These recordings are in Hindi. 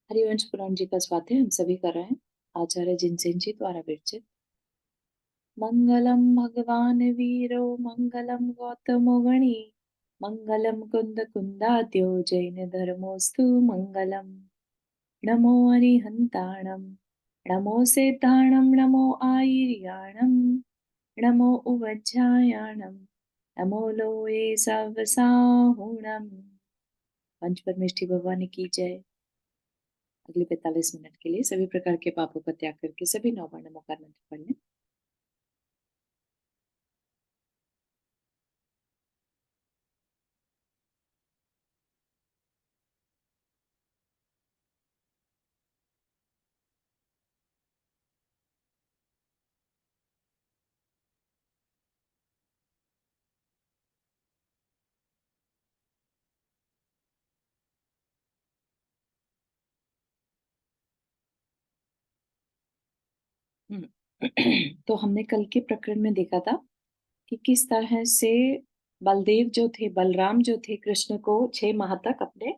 हरिवंश पुराण जी का स्वाध्याय हम सभी कर रहे हैं। आचार्य जिनसेन जी द्वारा विरचित। मंगलम भगवान वीरो मंगलम गौतमो गणी मंगलम कुंद कुंदाद्यो जैन धर्मोस्तु मंगलम। नमो अरिहंताणम नमो सेताणम नमो आयर्याणम नमो उवज्झायाणम नमो लोये सवसाहुणम। पंच परमेष्ठी भगवान की जय। अगले 45 मिनट के लिए सभी प्रकार के पापों का त्याग करके सभी 9 बार नमोकार मंत्र पढ़ लें। तो हमने कल के प्रकरण में देखा था कि किस तरह से बलदेव जो थे, बलराम जो थे, कृष्ण को 6 माह तक अपने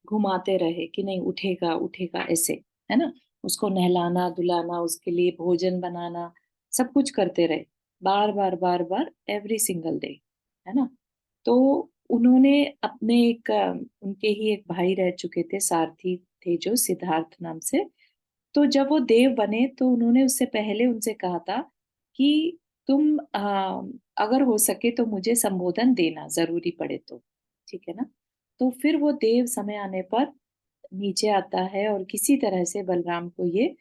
घुमाते रहे कि नहीं उठेगा उठेगा ऐसे, है ना। उसको नहलाना धुलाना, उसके लिए भोजन बनाना, सब कुछ करते रहे, बार बार बार बार, एवरी सिंगल डे, है ना। तो उन्होंने अपने उनके ही एक भाई रह चुके थे, सारथी थे जो सिद्धार्थ नाम से। तो जब वो देव बने तो उन्होंने उससे पहले उनसे कहा था कि तुम अगर हो सके तो मुझे संबोधन देना, जरूरी पड़े तो, ठीक है ना। तो फिर वो देव समय आने पर नीचे आता है और किसी तरह से बलराम को ये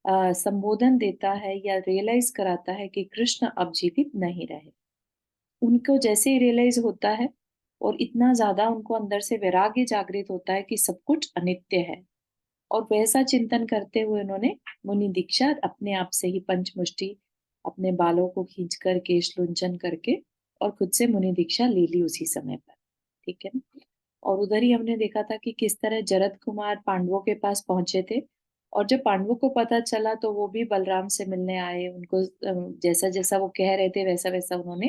संबोधन देता है या रियलाइज कराता है कि कृष्ण अब जीवित नहीं रहे। उनको जैसे ही रियलाइज होता है और इतना ज्यादा उनको अंदर से वैराग्य जागृत होता है कि सब कुछ अनित्य है, और वैसा चिंतन करते हुए उन्होंने मुनि दीक्षा अपने आप से ही पंचमुष्टि अपने बालों को खींचकर केश लुंचन करके और खुद से मुनि दीक्षा ले ली उसी समय पर, ठीक है ना। और उधर ही हमने देखा था कि किस तरह जरद कुमार पांडवों के पास पहुंचे थे, और जब पांडवों को पता चला तो वो भी बलराम से मिलने आए, उनको जैसा जैसा वो कह रहे थे वैसा वैसा उन्होंने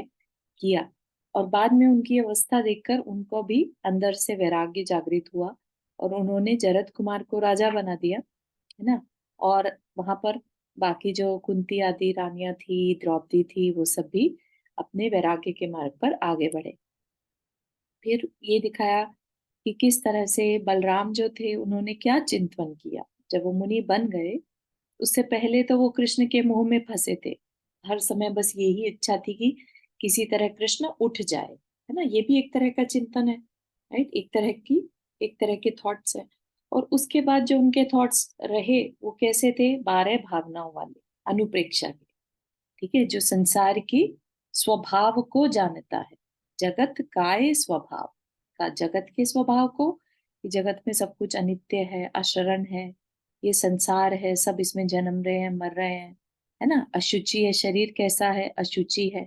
किया। और बाद में उनकी अवस्था देखकर उनको भी अंदर से वैराग्य जागृत हुआ और उन्होंने जरद कुमार को राजा बना दिया, है ना। और वहां पर बाकी जो कुंती आदि रानियां थी, द्रौपदी थी, वो सब भी अपने वैराग्य के मार्ग पर आगे बढ़े। फिर ये दिखाया कि किस तरह से बलराम जो थे उन्होंने क्या चिंतन किया। जब वो मुनि बन गए, उससे पहले तो वो कृष्ण के मोह में फंसे थे। हर समय बस यही इच्छा थी कि किसी तरह कृष्ण उठ जाए, है ना। ये भी एक तरह का चिंतन है, राइट। एक तरह के थॉट्स है। और उसके बाद जो उनके थॉट्स रहे वो कैसे थे, 12 भावनाओं वाले, अनुप्रेक्षा के, ठीक है, जो संसार की स्वभाव को जानता है। जगत काय स्वभाव का, जगत के स्वभाव को, कि जगत में सब कुछ अनित्य है, अशरण है, ये संसार है, सब इसमें जन्म रहे हैं मर रहे हैं, है ना। अशुचि है, शरीर कैसा है, अशुचि है,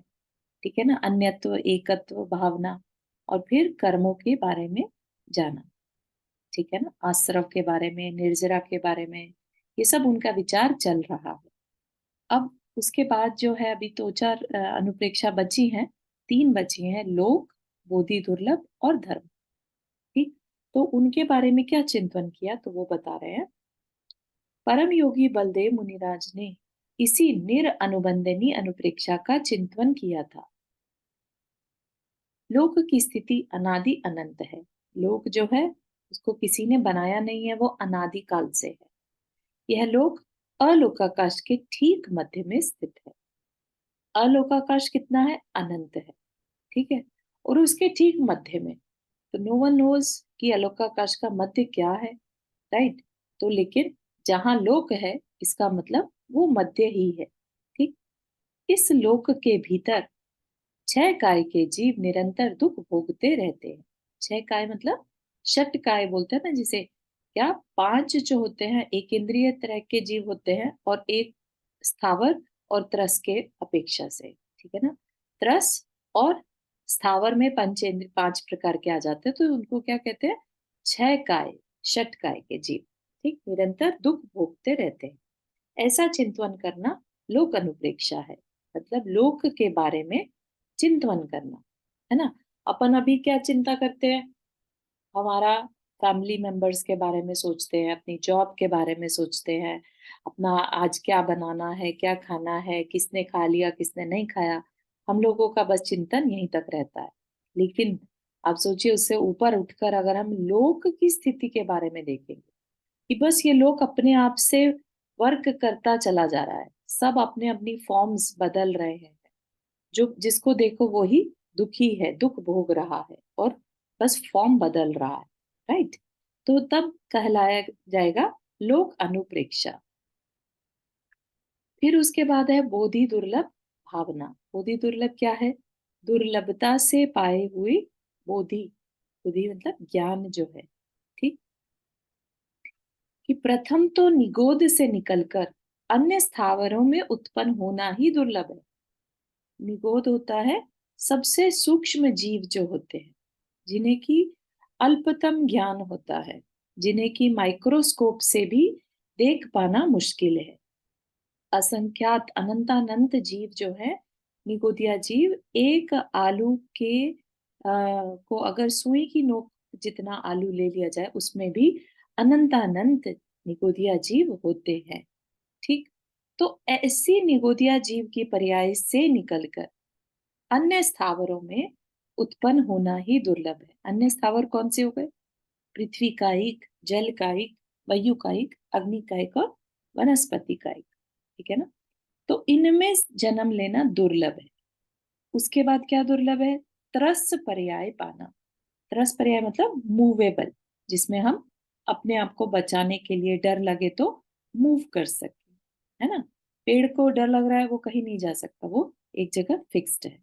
ठीक है ना। अन्यत्व एकत्व भावना, और फिर कर्मों के बारे में जाना, ठीक है ना। आश्रव के बारे में, निर्जरा के बारे में, ये सब उनका विचार चल रहा है। अब उसके बाद जो है अभी दो चार अनुप्रेक्षा बची हैं, 3 बची हैं, लोक, बोधि दुर्लभ और धर्म, ठीक। तो उनके बारे में क्या चिंतन किया तो वो बता रहे हैं। परम योगी बलदेव मुनिराज ने इसी अनुबंधनी अनुप्रेक्षा का चिंतन किया था। लोक की स्थिति अनादि अनंत है। लोक जो है उसको किसी ने बनाया नहीं है, वो अनादि काल से है। यह लोक अलोकाकाश के ठीक मध्य में स्थित है। अलोकाकाश कितना है, अनंत है, ठीक है। और उसके ठीक मध्य में, तो नो वन नोज कि अलोकाकाश का मध्य क्या है, राइट। तो लेकिन जहां लोक है, इसका मतलब वो मध्य ही है, ठीक। इस लोक के भीतर 6 काय के जीव निरंतर दुख भोगते रहते हैं। 6 काय मतलब षट काय बोलते हैं ना, जिसे क्या, 5 जो होते हैं एक इंद्रिय तरह के जीव होते हैं और एक स्थावर और त्रस के अपेक्षा से, ठीक है ना। त्रस और स्थावर में पंचेंद्र 5 प्रकार के आ जाते हैं, तो उनको क्या कहते हैं, 6 काय, षट काय के जीव, ठीक, निरंतर दुख भोगते रहते हैं। ऐसा चिंतन करना लोक अनुप्रेक्षा है, मतलब लोक के बारे में चिंतन करना, है ना। अपन अभी क्या चिंता करते हैं, हमारा फैमिली मेंबर्स के बारे में सोचते हैं, अपनी जॉब के बारे में सोचते हैं, अपना आज क्या बनाना है, क्या खाना है, किसने खा लिया, किसने नहीं खाया। हम लोगों का बस चिंतन यहीं तक रहता है। लेकिन आप सोचिए, उससे ऊपर उठकर अगर हम लोक की स्थिति के बारे में देखेंगे कि बस ये लोग अपने आप से वर्क करता चला जा रहा है, सब अपने अपनी फॉर्म्स बदल रहे हैं, जो जिसको देखो वो ही दुखी है, दुख भोग रहा है और बस फॉर्म बदल रहा है, राइट। तो तब कहलाया जाएगा लोक अनुप्रेक्षा। फिर उसके बाद है बोधि दुर्लभ भावना। बोधि दुर्लभ क्या है? दुर्लभता से पाए हुए बोधि। बोधि मतलब ज्ञान जो है, ठीक। कि प्रथम तो निगोद से निकलकर अन्य स्थावरों में उत्पन्न होना ही दुर्लभ है। निगोद होता है सबसे सूक्ष्म जीव जो होते हैं, जिन्हें की अल्पतम ज्ञान होता है, जिन्हें की माइक्रोस्कोप से भी देख पाना मुश्किल है। असंख्यात अनंतानंत जीव जो है, निगोदिया जीव, एक आलू के को अगर सुई की नोक जितना आलू ले लिया जाए, उसमें भी अनंतानंत निगोदिया जीव होते हैं, ठीक। तो ऐसी निगोदिया जीव की पर्याय से निकलकर अन्य स्थावरों में उत्पन्न होना ही दुर्लभ है। अन्य स्थावर कौन से हो गए? पृथ्वी कायिक, जल कायिक, वायु कायिक, अग्नि कायिक और वनस्पति कायिक, ठीक है ना। तो इनमें जन्म लेना दुर्लभ है। उसके बाद क्या दुर्लभ है? त्रस पर्याय पाना। त्रस पर्याय मतलब मूवेबल, जिसमें हम अपने आप को बचाने के लिए डर लगे तो मूव कर सके, है ना। पेड़ को डर लग रहा है, वो कहीं नहीं जा सकता, वो एक जगह फिक्स्ड है,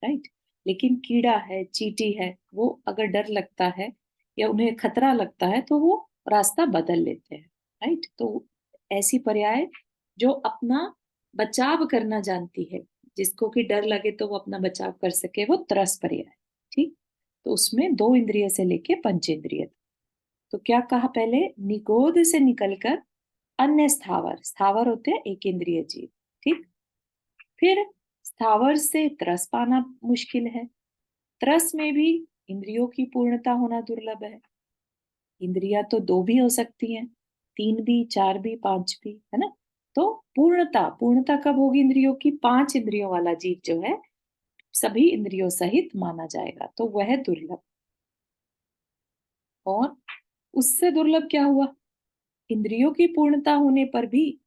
राइट। लेकिन कीड़ा है, चींटी है, वो अगर डर लगता है या उन्हें खतरा लगता है तो वो रास्ता बदल लेते हैं, राइट। तो ऐसी पर्याय जो अपना बचाव करना जानती है, जिसको कि डर लगे तो वो अपना बचाव कर सके, वो त्रस पर्याय, ठीक। तो उसमें दो इंद्रिय से लेके पंचेंद्रिय। तो क्या कहा पहले? निगोद से निकलकर अन्य स्थावर। स्थावर होते हैं एक इंद्रिय जीव, ठीक। फिर स्थावर से त्रस पाना मुश्किल है। त्रस में भी इंद्रियों की पूर्णता होना दुर्लभ है। इंद्रियां तो दो भी हो सकती हैं, तीन भी, चार भी, पांच भी, है ना। तो पूर्णता, पूर्णता कब होगी इंद्रियों की? पांच इंद्रियों वाला जीव जो है, सभी इंद्रियों सहित माना जाएगा, तो वह दुर्लभ। और उससे दुर्लभ क्या हुआ? इंद्रियों की पूर्णता होने पर भी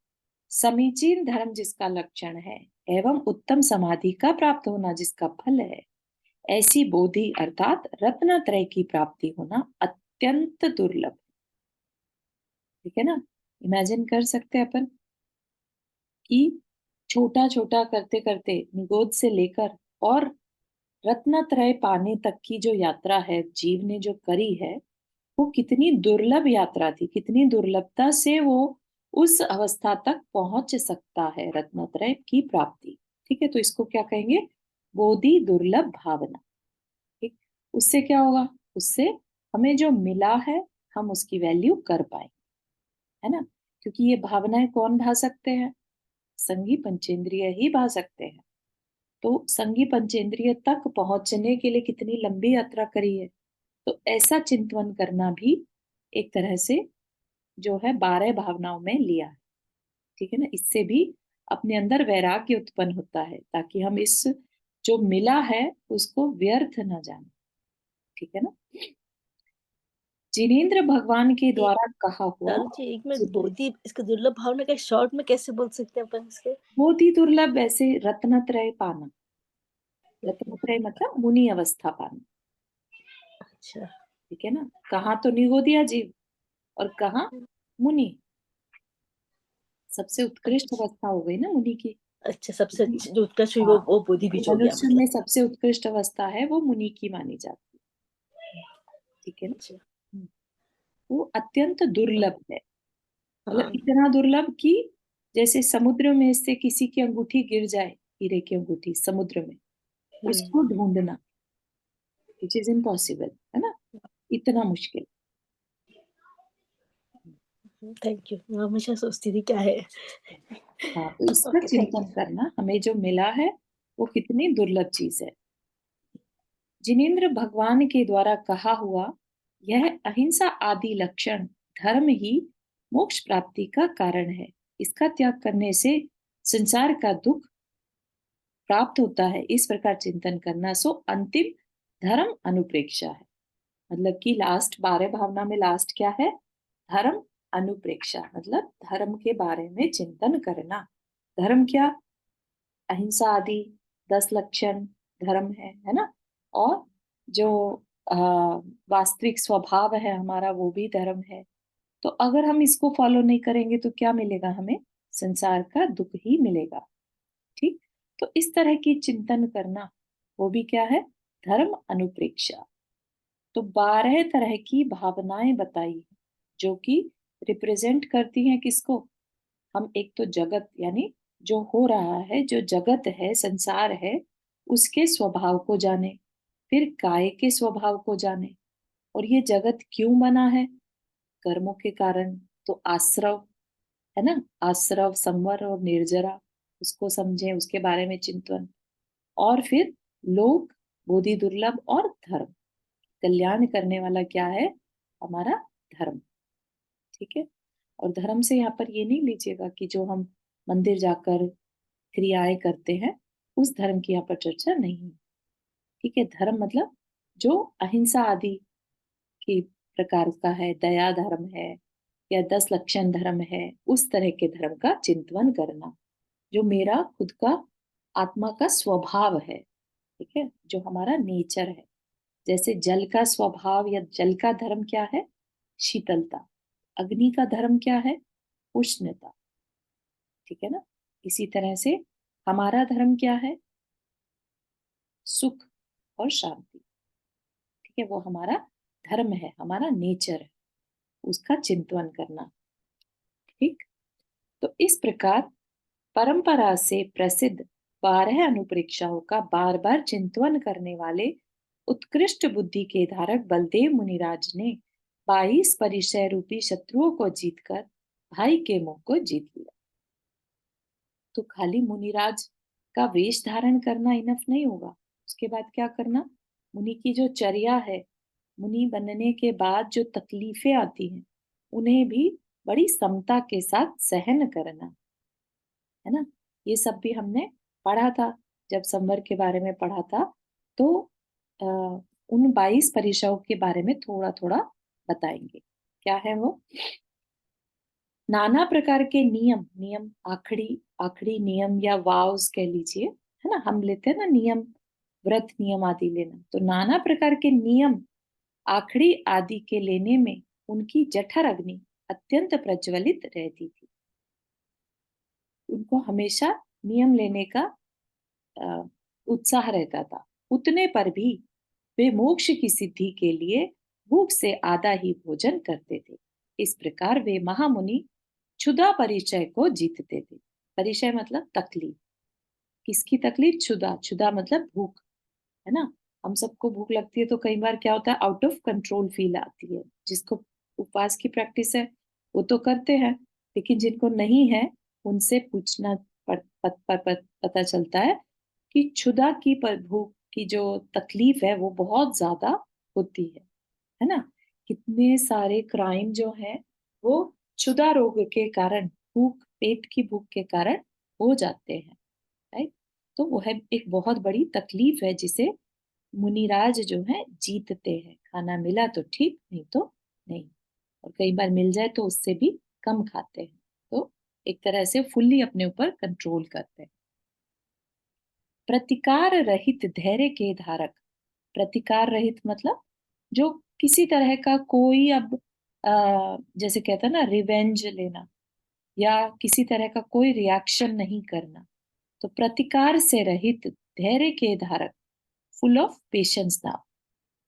समीचीन धर्म जिसका लक्षण है एवं उत्तम समाधि का प्राप्त होना जिसका फल है, ऐसी बोधि अर्थात रत्नत्रय की प्राप्ति होना अत्यंत दुर्लभ, ठीक है ना। इमेजिन कर सकते हैं अपन कि छोटा छोटा करते करते निगोद से लेकर और रत्नत्रय पाने तक की जो यात्रा है जीव ने जो करी है, वो कितनी दुर्लभ यात्रा थी, कितनी दुर्लभता से वो उस अवस्था तक पहुंच सकता है, रत्नत्रय की प्राप्ति, ठीक है। तो इसको क्या कहेंगे? बोधि दुर्लभ भावना, ठीक। उससे क्या होगा? उससे हमें जो मिला है, हम उसकी वैल्यू कर पाए, है ना। क्योंकि ये भावनाएं कौन भा सकते हैं? संगी पंचेंद्रिय ही भा सकते हैं। तो संगी पंचेंद्रिय तक पहुंचने के लिए कितनी लंबी यात्रा करी है। तो ऐसा चिंतन करना भी एक तरह से जो है 12 भावनाओं में लिया है, ठीक है ना। इससे भी अपने अंदर वैराग्य उत्पन्न होता है, ताकि हम इस जो मिला है उसको व्यर्थ न जाने, ठीक है ना। जिनेन्द्र भगवान के एक द्वारा कहा हुआ। दारू जी, एक मिनट, बोधी इसका दुर्लभ भावना का शॉर्ट में कैसे बोल सकते हैं अपन इसके? बहुत ही दुर्लभ, ऐसे रत्नत्रय पाना। रत्नत्रय मतलब मुनि अवस्था पाना, अच्छा। ठीक है ना। कहाँ तो निगोदिया जीव और कहाँ मुनि। सबसे उत्कृष्ट अच्छा, अवस्था हो गई ना मुनि की। अच्छा, सबसे जो उत्कर्ष हुई हाँ, वो बोधि क्योंकि बीज हो गया मनुष्य में मतलब। सबसे उत्कृष्ट अवस्था है वो मुनि की मानी जाती है, ठीक है ना। अच्छा। हम्म, वो अत्यंत दुर्लभ है। मतलब हाँ। इतना दुर्लभ कि जैसे समुद्र में से किसी की अंगूठी गिर जाए, हीरे की अंगूठी समुद्र में, उसको ढूंढना विच इज इम्पॉसिबल, है ना, इतना मुश्किल। थैंक यू, मैं हमेशा सोचती थी क्या है। हाँ, तो इसका ओके, थैंक चिंतन यू। करना, हमें जो मिला है वो कितनी दुर्लभ चीज है। जिनेन्द्र भगवान के द्वारा कहा हुआ यह अहिंसा आदि लक्षण धर्म ही मोक्ष प्राप्ति का कारण है। इसका त्याग करने से संसार का दुख प्राप्त होता है। इस प्रकार चिंतन करना सो अंतिम धर्म अनुप्रेक्षा है। मतलब कि लास्ट 12 भावना में लास्ट क्या है? धर्म अनुप्रेक्षा, मतलब धर्म के बारे में चिंतन करना। धर्म क्या? अहिंसा आदि 10 लक्षण धर्म है ना। और जो आ, वास्तविक स्वभाव है हमारा वो भी धर्म है। तो अगर हम इसको फॉलो नहीं करेंगे तो क्या मिलेगा हमें? संसार का दुख ही मिलेगा। ठीक। तो इस तरह की चिंतन करना वो भी क्या है? धर्म अनुप्रेक्षा। तो 12 तरह की भावनाएं बताई हैं जो कि रिप्रेजेंट करती हैं किसको? हम एक तो जगत यानी जो हो रहा है, जो जगत है, संसार है, उसके स्वभाव को जाने, फिर काय के स्वभाव को जाने। और ये जगत क्यों बना है? कर्मों के कारण। तो आश्रव है ना, आश्रव, संवर और निर्जरा, उसको समझें, उसके बारे में चिंतन। और फिर लोक, बोधि दुर्लभ और धर्म, कल्याण करने वाला क्या है? हमारा धर्म। ठीक है। और धर्म से यहाँ पर ये नहीं लीजिएगा कि जो हम मंदिर जाकर क्रियाएं करते हैं उस धर्म की यहाँ पर चर्चा नहीं है। ठीक है। धर्म मतलब जो अहिंसा आदि की प्रकार का है, दया धर्म है या 10 लक्षण धर्म है, उस तरह के धर्म का चिंतन करना जो मेरा खुद का आत्मा का स्वभाव है। ठीक है। जो हमारा नेचर है। जैसे जल का स्वभाव या जल का धर्म क्या है? शीतलता। अग्नि का धर्म क्या है? उष्णता। ठीक है ना। इसी तरह से हमारा धर्म क्या है? सुख और शांति। ठीक है। वो हमारा धर्म है, हमारा नेचर है, उसका चिंतन करना। ठीक। तो इस प्रकार परंपरा से प्रसिद्ध 12 अनुप्रेक्षाओं का बार बार चिंतन करने वाले उत्कृष्ट बुद्धि के धारक बलदेव मुनिराज ने 22 परिचय रूपी शत्रुओं को जीतकर भाई के मोह को जीत लिया। तो खाली मुनिराज का वेश धारण करना इनफ नहीं होगा। उसके बाद क्या करना? मुनि की जो चर्या है, मुनि बनने के बाद जो तकलीफें आती हैं उन्हें भी बड़ी समता के साथ सहन करना है ना। ये सब भी हमने पढ़ा था जब संवर के बारे में पढ़ा था। तो आ, उन 22 परीक्षाओं के बारे में थोड़ा थोड़ा बताएंगे। क्या है वो? नाना प्रकार के नियम, नियम आखड़ी, आखड़ी नियम या वाव्स कह लीजिए, है ना। हम लेते हैं ना नियम, व्रत नियम आदि लेना। तो नाना प्रकार के नियम आखड़ी आदि के लेने में उनकी जठर अग्नि अत्यंत प्रज्वलित रहती थी। उनको हमेशा नियम लेने का अ, उत्साह रहता था। उतने पर भी वे मोक्ष की सिद्धि के लिए भूख से आधा ही भोजन करते थे। इस प्रकार वे महामुनि क्षुधा परिचय को जीतते थे। परिचय मतलब तकलीफ। किसकी तकलीफ? क्षुधा। क्षुधा मतलब भूख, है ना। हम सबको भूख लगती है तो कई बार क्या होता है? आउट ऑफ कंट्रोल फील आती है। जिसको उपवास की प्रैक्टिस है वो तो करते हैं, लेकिन जिनको नहीं है उनसे पूछना पता चलता है कि क्षुधा की भूख की जो तकलीफ है वो बहुत ज्यादा होती है ना। कितने सारे क्राइम जो है वो क्षुधा रोग के कारण, भूख, पेट की भूख के कारण हो जाते हैं। राइट। तो वो है एक बहुत बड़ी तकलीफ है जिसे मुनिराज जो है जीतते हैं। खाना मिला तो ठीक, नहीं तो नहीं। और कई बार मिल जाए तो उससे भी कम खाते हैं। तो एक तरह से फुल्ली अपने ऊपर कंट्रोल करते हैं। प्रतिकार रहित धैर्य के धारक। प्रतिकार रहित मतलब जो किसी तरह का कोई अब जैसे कहते हैं ना रिवेंज लेना, या किसी तरह का कोई रिएक्शन नहीं करना। तो प्रतिकार से रहित धैर्य के धारक, फुल ऑफ पेशेंस नाउ।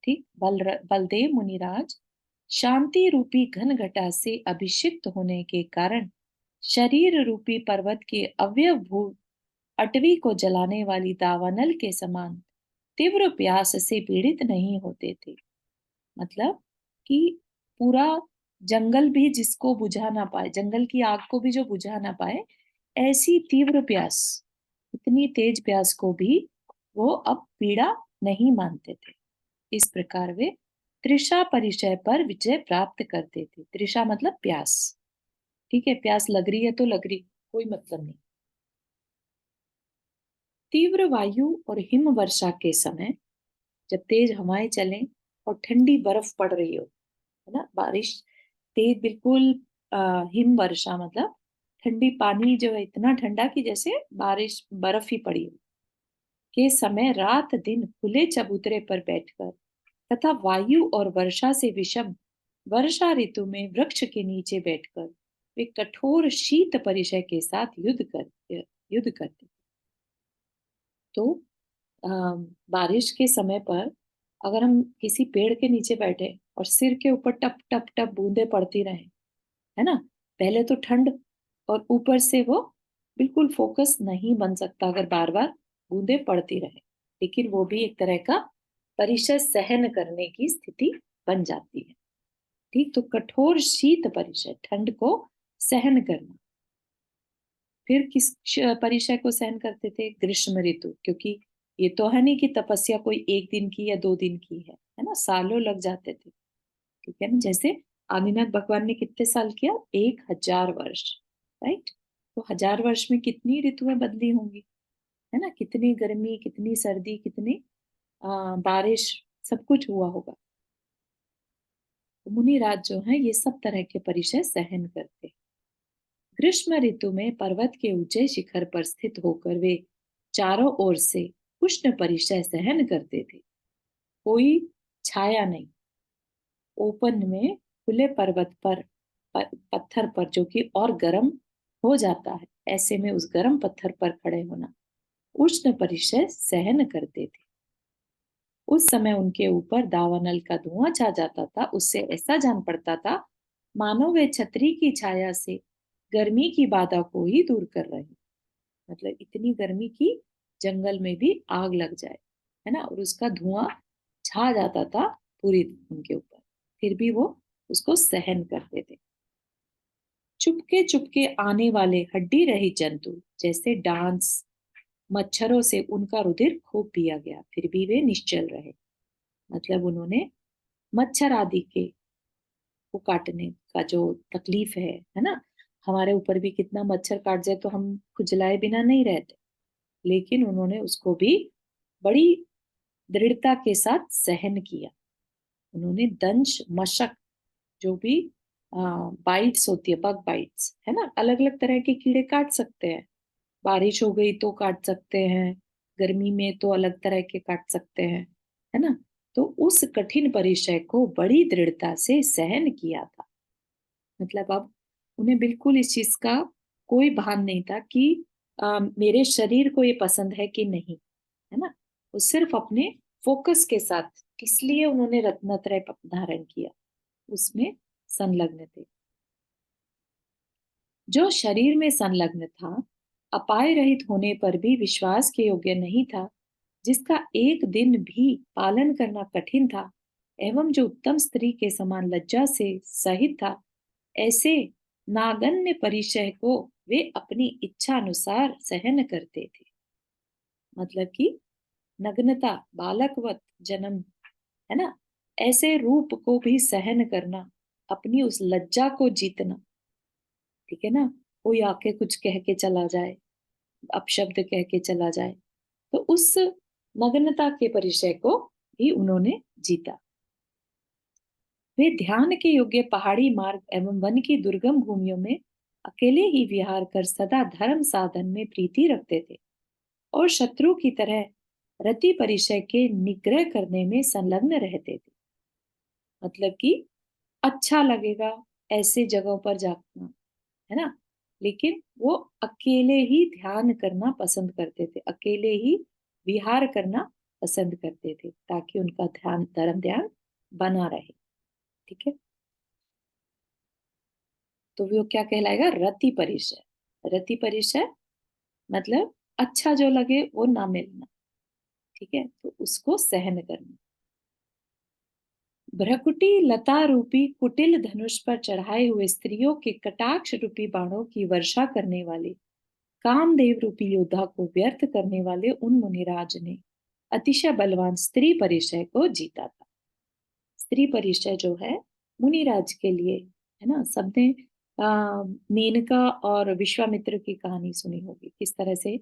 ठीक। बलदेव मुनिराज शांति रूपी घन घटा से अभिषिक्त होने के कारण शरीर रूपी पर्वत के अवयवभूत अटवी को जलाने वाली दावानल के समान तीव्र प्यास से पीड़ित नहीं होते थे। मतलब कि पूरा जंगल भी जिसको बुझा ना पाए, जंगल की आग को भी जो बुझा ना पाए, ऐसी तीव्र प्यास, इतनी तेज प्यास को भी वो अब पीड़ा नहीं मानते थे। इस प्रकार वे तृषा परिचय पर विजय प्राप्त करते थे। तृषा मतलब प्यास, ठीक है, प्यास लग रही है तो लग रही, कोई मतलब नहीं। तीव्र वायु और हिम वर्षा के समय, जब तेज हवाएं चलें और ठंडी बर्फ पड़ रही हो, है ना, बारिश तेज बिल्कुल, हिम वर्षा मतलब ठंडी पानी जो है इतना ठंडा कि जैसे बारिश बर्फ ही पड़ी हो, के समय रात दिन खुले चबूतरे पर बैठकर तथा वायु और वर्षा से विषम वर्षा ऋतु में वृक्ष के नीचे बैठकर वे कठोर शीत परिचय के साथ युद्ध करते। तो बारिश के समय पर अगर हम किसी पेड़ के नीचे बैठे और सिर के ऊपर टप टप टप बूंदे पड़ती रहे, है ना, पहले तो ठंड, और ऊपर से वो बिल्कुल फोकस नहीं बन सकता अगर बार बार बूंदे पड़ती रहे, लेकिन वो भी एक तरह का परिचय सहन करने की स्थिति बन जाती है। ठीक, तो कठोर शीत परिचय, ठंड को सहन करना। फिर किस परिचय को सहन करते थे? ग्रीष्म ऋतु, क्योंकि ये तो है नहीं कि तपस्या कोई एक दिन की या 2 दिन की है ना, सालों लग जाते थे। ठीक है ना, जैसे आदिनाथ भगवान ने कितने साल किया? 1000 वर्ष, राइट। तो 1000 वर्ष में कितनी ऋतुएं बदली होंगी, है ना, कितनी गर्मी, कितनी सर्दी, कितनी बारिश, सब कुछ हुआ होगा। तो मुनिराज जो है ये सब तरह के परिचय सहन करते। ग्रीष्म ऋतु में पर्वत के ऊंचे शिखर पर स्थित होकर वे चारों ओर से उष्ण परिचय सहन करते थे। कोई छाया नहीं, ओपन में, खुले पर्वत पर, पत्थर पर जो कि और गर्म हो जाता है, ऐसे में उस गर्म पत्थर पर खड़े होना, उष्ण परिचय सहन करते थे। उस समय उनके ऊपर दावानल का धुआं छा जाता था, उससे ऐसा जान पड़ता था मानो वे छतरी की छाया से गर्मी की बाधा को ही दूर कर रहे हैं। मतलब इतनी गर्मी की जंगल में भी आग लग जाए, है ना, और उसका धुआं छा जाता था पूरी उनके ऊपर, फिर भी वो उसको सहन करते थे। चुपके चुपके आने वाले हड्डी रहित जंतु जैसे डांस, मच्छरों से उनका रुधिर खूब पिया गया, फिर भी वे निश्चल रहे। मतलब उन्होंने मच्छर आदि के को काटने का जो तकलीफ है ना, हमारे ऊपर भी कितना मच्छर काट जाए तो हम खुजलाए बिना नहीं रहते, लेकिन उन्होंने उसको भी बड़ी दृढ़ता के साथ सहन किया। उन्होंने दंश मशक, जो भी बाइट्स होती है, बग बाइट्स, है ना, अलग अलग तरह के कीड़े काट सकते हैं। बारिश हो गई तो काट सकते हैं, गर्मी में तो अलग तरह के काट सकते हैं, है ना। तो उस कठिन परिचय को बड़ी दृढ़ता से सहन किया था। मतलब अब उन्हें बिल्कुल इस चीज का कोई भान नहीं था कि मेरे शरीर को ये पसंद है कि नहीं, है ना। वो सिर्फ अपने फोकस के साथ, इसलिए उन्होंने रत्नत्रय धारण किया, उसमें संलग्न थे। जो शरीर में संलग्न था, अपाय रहित होने पर भी विश्वास के योग्य नहीं था, जिसका एक दिन भी पालन करना कठिन था, एवं जो उत्तम स्त्री के समान लज्जा से सहित था, ऐसे नागन्य परिचय को वे अपनी इच्छा अनुसार सहन करते थे। मतलब कि नग्नता, बालकवत जन्म, है ना, ऐसे रूप को भी सहन करना, अपनी उस लज्जा को जीतना, ठीक है ना। कोई आके कुछ कह के चला जाए, अपशब्द कह के चला जाए, तो उस नग्नता के परिचय को भी उन्होंने जीता। वे ध्यान के योग्य पहाड़ी मार्ग एवं वन की दुर्गम भूमियों में अकेले ही विहार कर सदा धर्म साधन में प्रीति रखते थे और शत्रु की तरह रति परिचय के निग्रह करने में संलग्न रहते थे। मतलब कि अच्छा लगेगा ऐसे जगहों पर जाना, है ना, लेकिन वो अकेले ही ध्यान करना पसंद करते थे, अकेले ही विहार करना पसंद करते थे, ताकि उनका ध्यान, धर्म ध्यान बना रहे। ठीक है, तो वो क्या कहलाएगा? रति परिचय। रति परिचय मतलब अच्छा जो लगे वो ना मिलना, ठीक है, तो उसको सहन करना। भ्रकुटी लता रूपी कुटिल धनुष पर चढ़ाए हुए स्त्रियों के कटाक्ष रूपी बाणों की वर्षा करने वाले कामदेव रूपी योद्धा को व्यर्थ करने वाले उन मुनिराज ने अतिशय बलवान स्त्री परिचय को जीता था। स्त्री परिचय जो है मुनिराज के लिए, है ना। सबने मेनका और विश्वामित्र की कहानी सुनी होगी, किस तरह से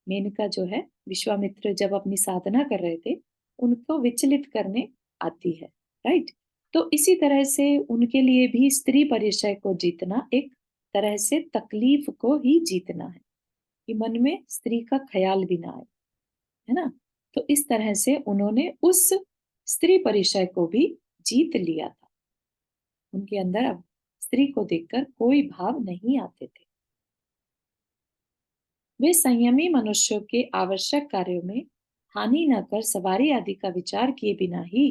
मेनका जो है विश्वामित्र जब अपनी साधना कर रहे थे उनको विचलित करने आती है, राइट। तो इसी तरह से उनके लिए भी स्त्री परिचय को जीतना एक तरह से तकलीफ को ही जीतना है, कि मन में स्त्री का ख्याल भी ना आए, है ना। तो इस तरह से उन्होंने उस स्त्री परिचय को भी जीत लिया था। उनके अंदर अब स्त्री को देखकर कोई भाव नहीं आते थे। वे संयमी मनुष्यों के आवश्यक कार्यों में हानि न कर सवारी आदि का विचार किए बिना ही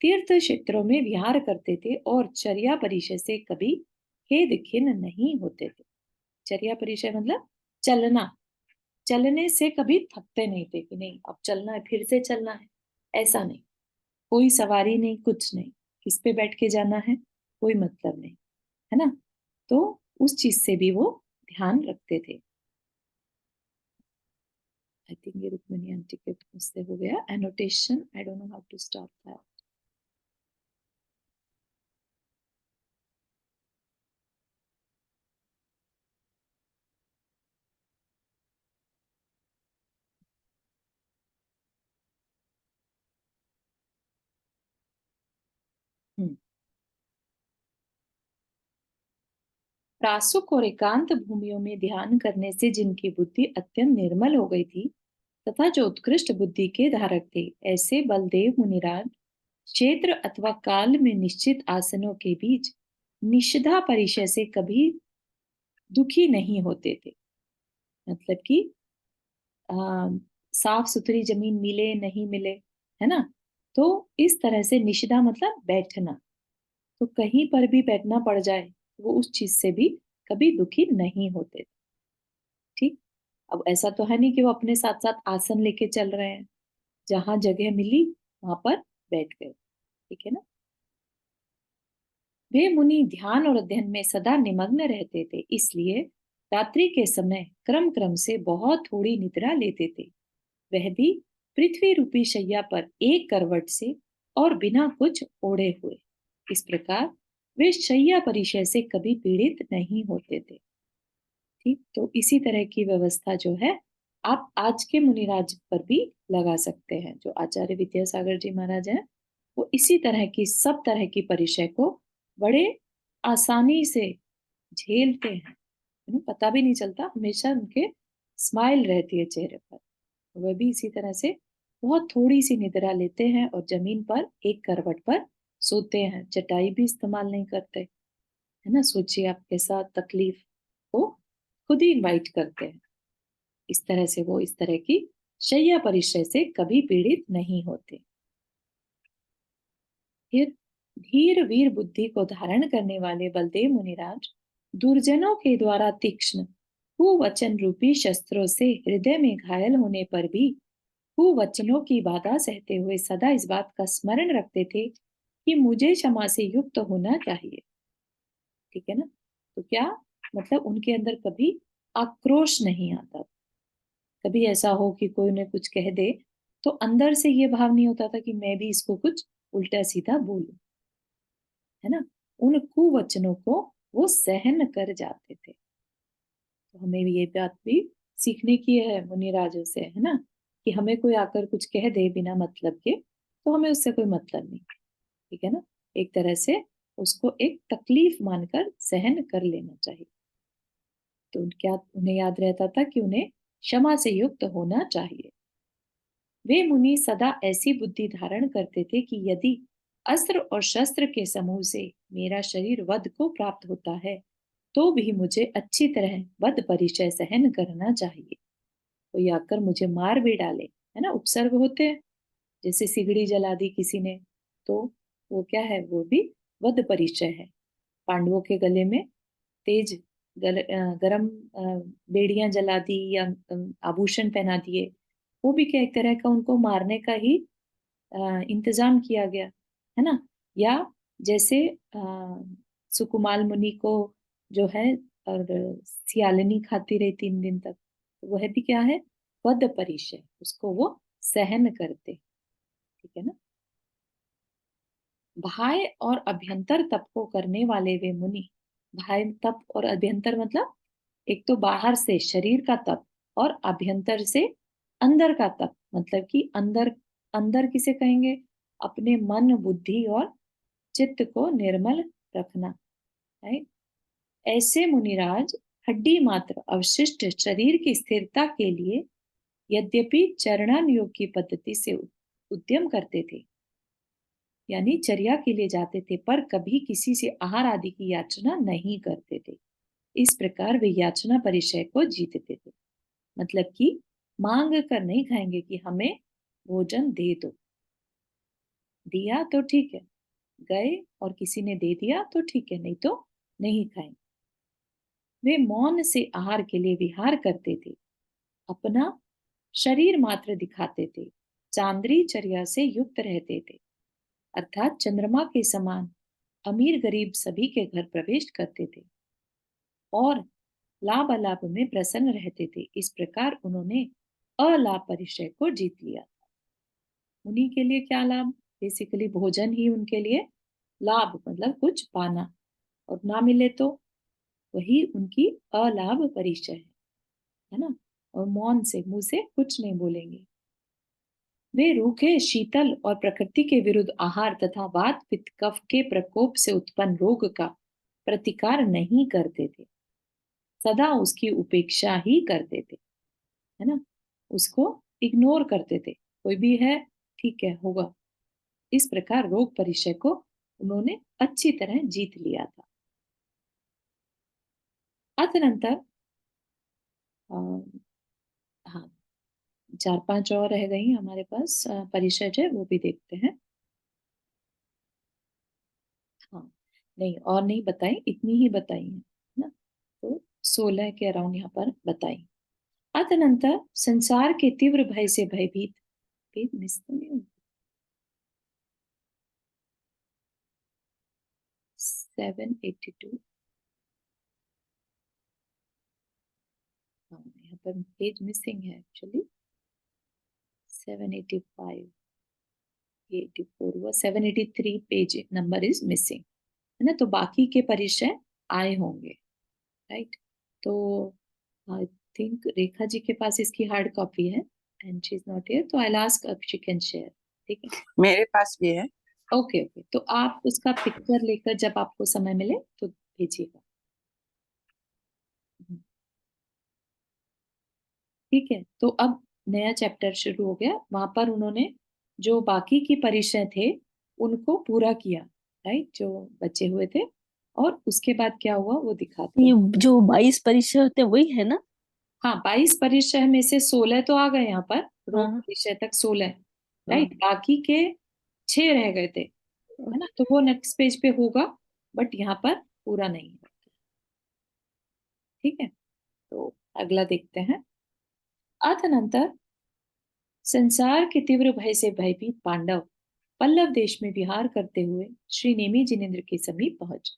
तीर्थ क्षेत्रों में विहार करते थे और चर्या परिचय से कभी खेद खिन्न नहीं होते थे। चर्या परिचय मतलब चलना, चलने से कभी थकते नहीं थे कि नहीं अब चलना है, फिर से चलना है, ऐसा नहीं। कोई सवारी नहीं, कुछ नहीं, किस पे बैठ के जाना है कोई मतलब नहीं, है ना। तो उस चीज से भी वो ध्यान रखते थे। आई थिंक ये रुक्मिणी आंटी के मुझसे हो गया annotation, I don't know how to stop that. प्रासुक और एकांत भूमियों में ध्यान करने से जिनकी बुद्धि अत्यंत निर्मल हो गई थी तथा जो उत्कृष्ट बुद्धि के धारक थे, ऐसे बलदेव मुनिराज क्षेत्र अथवा काल में निश्चित आसनों के बीच निषिद्धा परिचय से कभी दुखी नहीं होते थे। मतलब कि आ, साफ सुथरी जमीन मिले नहीं मिले, है ना। तो इस तरह से निषिद्धा मतलब बैठना, तो कहीं पर भी बैठना पड़ जाए वो उस चीज से भी कभी दुखी नहीं होते थे। ठीक। अब ऐसा तो है नहीं कि वो अपने साथ साथ आसन लेके चल रहे हैं, जहां जगह मिली वहां पर बैठ गए, ठीक है ना। वे मुनि ध्यान और अध्ययन में सदा निमग्न रहते थे, इसलिए रात्रि के समय क्रम क्रम से बहुत थोड़ी निद्रा लेते थे, वह भी पृथ्वी रूपी शैया पर एक करवट से और बिना कुछ ओढ़े हुए। इस प्रकार वे शैया परिचय से कभी पीड़ित नहीं होते थे। ठीक। तो इसी तरह की व्यवस्था जो है आप आज के मुनिराज पर भी लगा सकते हैं। जो आचार्य विद्यासागर जी महाराज हैं वो इसी तरह की सब तरह की परिचय को बड़े आसानी से झेलते हैं, पता भी नहीं चलता, हमेशा उनके स्माइल रहती है चेहरे पर। वह भी इसी तरह से बहुत थोड़ी सी निद्रा लेते हैं और जमीन पर एक करवट पर सोते हैं, चटाई भी इस्तेमाल नहीं करते, है ना। सोचिए आप कैसा तकलीफ को खुद ही इनवाइट करते हैं। इस तरह से वो इस तरह की शैया परिचय से कभी पीड़ित नहीं होते। फिर धीर वीर बुद्धि को धारण करने वाले बलदेव मुनिराज दुर्जनों के द्वारा तीक्ष्ण कुवचन रूपी शस्त्रों से हृदय में घायल होने पर भी कुवचनों की बाधा सहते हुए सदा इस बात का स्मरण रखते थे कि मुझे क्षमा से युक्त होना चाहिए, ठीक है ना। तो क्या मतलब उनके अंदर कभी आक्रोश नहीं आता। कभी ऐसा हो कि कोई उन्हें कुछ कह दे तो अंदर से ये भाव नहीं होता था कि मैं भी इसको कुछ उल्टा सीधा बोलूं, है ना। उन कुवचनों को वो सहन कर जाते थे। तो हमें भी ये बात भी सीखने की है मुनिराजों से, है ना, कि हमें कोई आकर कुछ कह दे बिना मतलब के तो हमें उससे कोई मतलब नहीं, ठीक है ना। एक तरह से उसको एक तकलीफ मानकर सहन कर लेना चाहिए। तो क्या उन्हें याद रहता था कि उन्हें क्षमा से युक्त होना चाहिए। वे मुनि सदा ऐसी बुद्धि धारण करते थे कि यदि अस्त्र और शस्त्र के समूह से मेरा शरीर वध को प्राप्त होता है तो भी मुझे अच्छी तरह वध परिचय सहन करना चाहिए। कोई आकर मुझे मार भी डाले, है ना, उपसर्ग होते हैं, जैसे सिगड़ी जला दी किसी ने, तो वो क्या है, वो भी वध परिचय है। पांडवों के गले में तेज गरम बेड़ियां जला दी या आभूषण पहना दिए, वो भी क्या एक तरह का उनको मारने का ही इंतजाम किया गया, है ना। या जैसे सुकुमाल मुनि को जो है और सियालिनी खाती रही 3 दिन तक, वह भी क्या है, वध परिचय, उसको वो सहन करते, ठीक है ना। बाह्य और अभ्यंतर तप को करने वाले वे मुनि, बाह्य तप और अभ्यंतर मतलब एक तो बाहर से शरीर का तप और अभ्यंतर से अंदर का तप, मतलब कि अंदर, अंदर किसे कहेंगे, अपने मन बुद्धि और चित्त को निर्मल रखना, राइट। ऐसे मुनिराज हड्डी मात्र अवशिष्ट शरीर की स्थिरता के लिए यद्यपि चरणन योग की पद्धति से उद्यम करते थे, यानी चर्या के लिए जाते थे, पर कभी किसी से आहार आदि की याचना नहीं करते थे। इस प्रकार वे याचना परिचय को जीतते थे, मतलब कि मांग कर नहीं खाएंगे कि हमें भोजन दे दो, दिया तो ठीक है, गए और किसी ने दे दिया तो ठीक है, नहीं तो नहीं खाएंगे। वे मौन से आहार के लिए विहार करते थे, अपना शरीर मात्र दिखाते थे, चांद्री चर्या से युक्त रहते थे, अर्थात चंद्रमा के समान अमीर गरीब सभी के घर प्रवेश करते थे और लाभ अलाभ में प्रसन्न रहते थे। इस प्रकार उन्होंने अलाभ परिचय को जीत लिया। उन्हीं के लिए क्या लाभ, बेसिकली भोजन ही उनके लिए लाभ, मतलब कुछ पाना, और ना मिले तो वही उनकी अलाभ परिचय है ना। और मौन से, मुंह से कुछ नहीं बोलेंगे। वे रूखे शीतल और प्रकृति के विरुद्ध आहार तथा वात पित्त कफ के प्रकोप से उत्पन्न रोग का प्रतिकार नहीं करते थे, सदा उसकी उपेक्षा ही करते थे, है ना। उसको इग्नोर करते थे, कोई भी है ठीक है होगा। इस प्रकार रोग परिचय को उन्होंने अच्छी तरह जीत लिया था। अतनंतर हाँ, 4-5 और रह गई हमारे पास परिचय है, वो भी देखते हैं। हाँ, नहीं और नहीं बताई, इतनी ही बताई है ना। तो 16 के अराउंड यहाँ पर बताई। अतनंतर संसार के तीव्र भय से भयभीत, पेज मिस तो नहीं हुई? 782, हाँ यहाँ पर पेज मिसिंग है एक्चुअली। 785, 84 हुआ, 783 पेज नंबर इज मिसिंग, है ना। तो बाकी के परिचय आए होंगे, राइट। तो आई थिंक रेखा जी के पास इसकी हार्ड कॉपी है and she is not here, तो I ask if she can share, ठीक है। मेरे पास भी है। ओके ओके, तो आप उसका पिक्चर लेकर जब आपको समय मिले तो भेजिएगा। ठीक है, तो अब नया चैप्टर शुरू हो गया। वहां पर उन्होंने जो बाकी की परिचय थे उनको पूरा किया, राइट, जो बचे हुए थे। और उसके बाद क्या हुआ वो दिखाते ये हैं। जो 22 परिचय होते हैं वही है ना? हाँ, 22 परिचय में से 16 तो आ गए यहाँ पर, रोग हाँ परिचय तक 16, हाँ। राइट। बाकी के 6 रह गए थे, है ना। तो वो नेक्स्ट पेज पे होगा, बट यहाँ पर पूरा नहीं है। ठीक है, तो अगला देखते हैं। अतनंतर संसार के तीव्र भय से भयभीत पांडव पल्लव देश में विहार करते हुए श्री नेमी जिनेन्द्र के समीप पहुंचे।